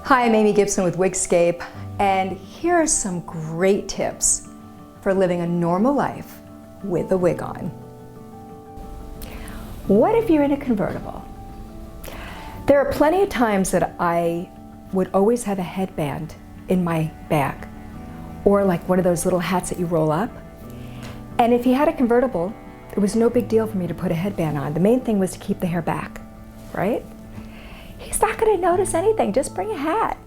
Hi, I'm Amy Gibson with Wigscape, and here are some great tips for living a normal life with a wig on. What if you're in a convertible? There are plenty of times that I would always have a headband in my bag, or like one of those little hats that you roll up. And if you had a convertible, it was no big deal for me to put a headband on. The main thing was to keep the hair back, right? He's not going to notice anything, just bring a hat.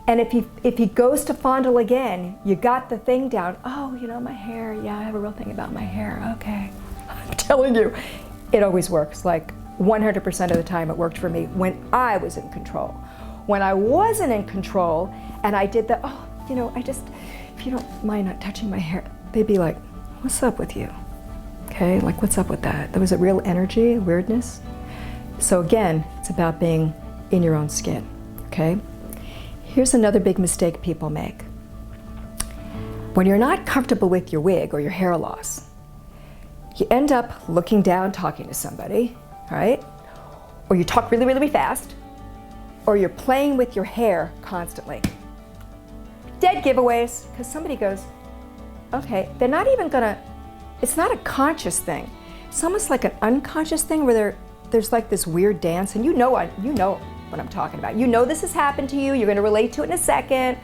And if he goes to fondle again, you got the thing down. Oh, you know, my hair, yeah, I have a real thing about my hair, okay. I'm telling you, it always works. Like 100% of the time it worked for me when I was in control. When I wasn't in control and I did the, oh, you know, if you don't mind not touching my hair, they'd be like, what's up with you? Okay, like what's up with that? There was a real energy, weirdness. So again, it's about being in your own skin, okay? Here's another big mistake people make. When you're not comfortable with your wig or your hair loss, you end up looking down talking to somebody, right? Or you talk really, really fast, or you're playing with your hair constantly. Dead giveaways, because somebody goes, okay, they're not even gonna, it's not a conscious thing. It's almost like an unconscious thing where there's like this weird dance, and you know what I'm talking about. You know this has happened to you, you're gonna relate to it in a second,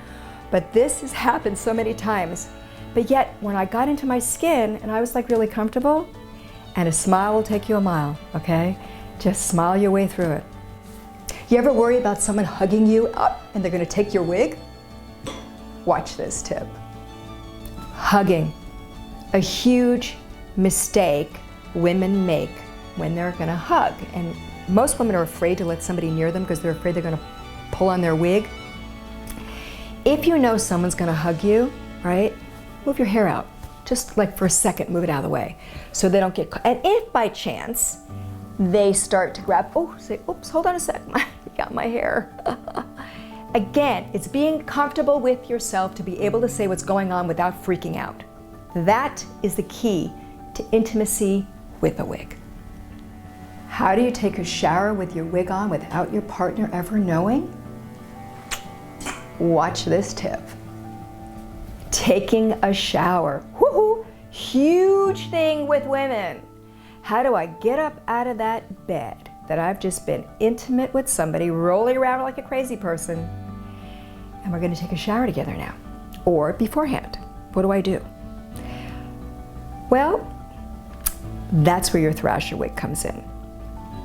but this has happened so many times. But yet, when I got into my skin and I was like really comfortable, and a smile will take you a mile, okay? Just smile your way through it. You ever worry about someone hugging you up and they're gonna take your wig? Watch this tip. Hugging, a huge mistake women make when they're gonna hug. And most women are afraid to let somebody near them because they're afraid they're gonna pull on their wig. If you know someone's gonna hug you, right, move your hair out. Just like for a second, move it out of the way so they don't get caught. And if by chance they start to grab, oh, say, oops, hold on a sec, you got my hair. Again, it's being comfortable with yourself to be able to say what's going on without freaking out. That is the key to intimacy with a wig. How do you take a shower with your wig on without your partner ever knowing? Watch this tip. Taking a shower. Woohoo! Huge thing with women. How do I get up out of that bed that I've just been intimate with somebody, rolling around like a crazy person, and we're gonna take a shower together now? Or beforehand, what do I do? Well, that's where your thrasher wig comes in.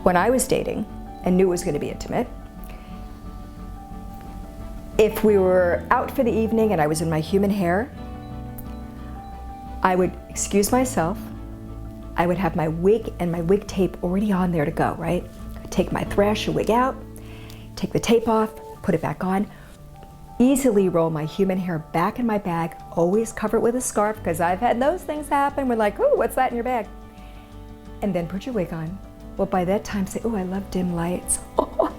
When I was dating and knew it was going to be intimate, if we were out for the evening and I was in my human hair, I would excuse myself. I would have my wig and my wig tape already on there to go, right? I'd take my thrasher wig out, take the tape off, put it back on, easily roll my human hair back in my bag, always cover it with a scarf because I've had those things happen. We're like, oh, what's that in your bag? And then put your wig on. Well, by that time, say, oh, I love dim lights. Oh,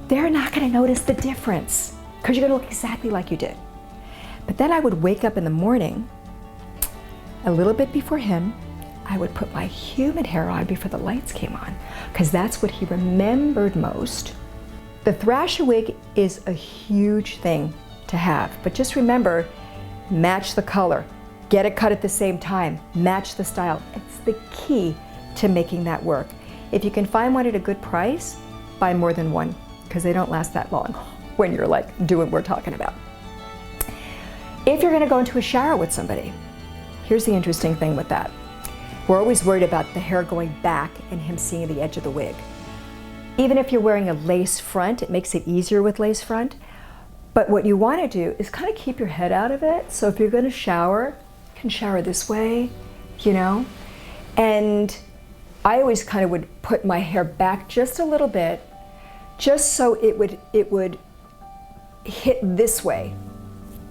they're not gonna notice the difference because you're gonna look exactly like you did. But then I would wake up in the morning, a little bit before him, I would put my human hair on before the lights came on because that's what he remembered most. The thrasher wig is a huge thing to have, but just remember, match the color, get it cut at the same time, match the style. It's the key to making that work. If you can find one at a good price, buy more than one because they don't last that long when you're like doing what we're talking about. If you're gonna go into a shower with somebody, here's the interesting thing with that. We're always worried about the hair going back and him seeing the edge of the wig. Even if you're wearing a lace front, it makes it easier with lace front. But what you wanna do is kind of keep your head out of it. So if you're gonna shower, you can shower this way, you know? And I always kind of would put my hair back just a little bit, just so it would hit this way,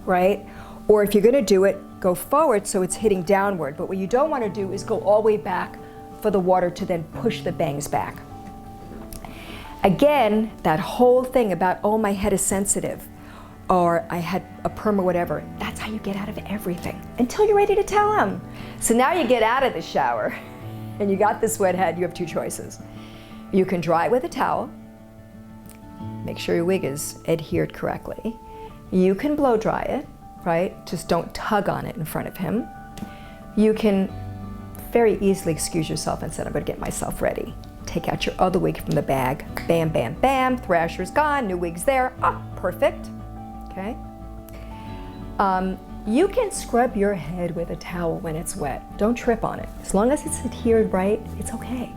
right? Or if you're gonna do it, go forward so it's hitting downward. But what you don't wanna do is go all the way back for the water to then push the bangs back. Again, that whole thing about, oh, my head is sensitive, or I had a perm or whatever, that's how you get out of everything until you're ready to tell them. So now you get out of the shower and you got this wet head, you have two choices. You can dry it with a towel, make sure your wig is adhered correctly. You can blow dry it, right? Just don't tug on it in front of him. You can very easily excuse yourself and say, I'm going to get myself ready. Take out your other wig from the bag. Bam, bam, bam. Thrasher's gone. New wig's there. Ah, perfect. Okay. You can scrub your head with a towel when it's wet. Don't trip on it. As long as it's adhered right, it's okay.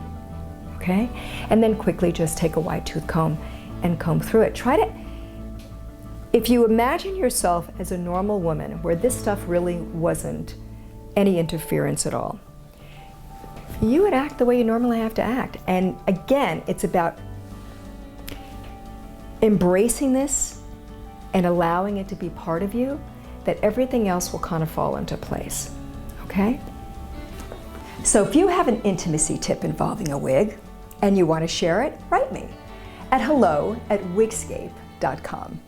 Okay? And then quickly just take a wide tooth comb and comb through it. If you imagine yourself as a normal woman where this stuff really wasn't any interference at all, you would act the way you normally have to act. And again, it's about embracing this and allowing it to be part of you, that everything else will kind of fall into place, okay? So if you have an intimacy tip involving a wig and you want to share it, write me at hello@wigscape.com.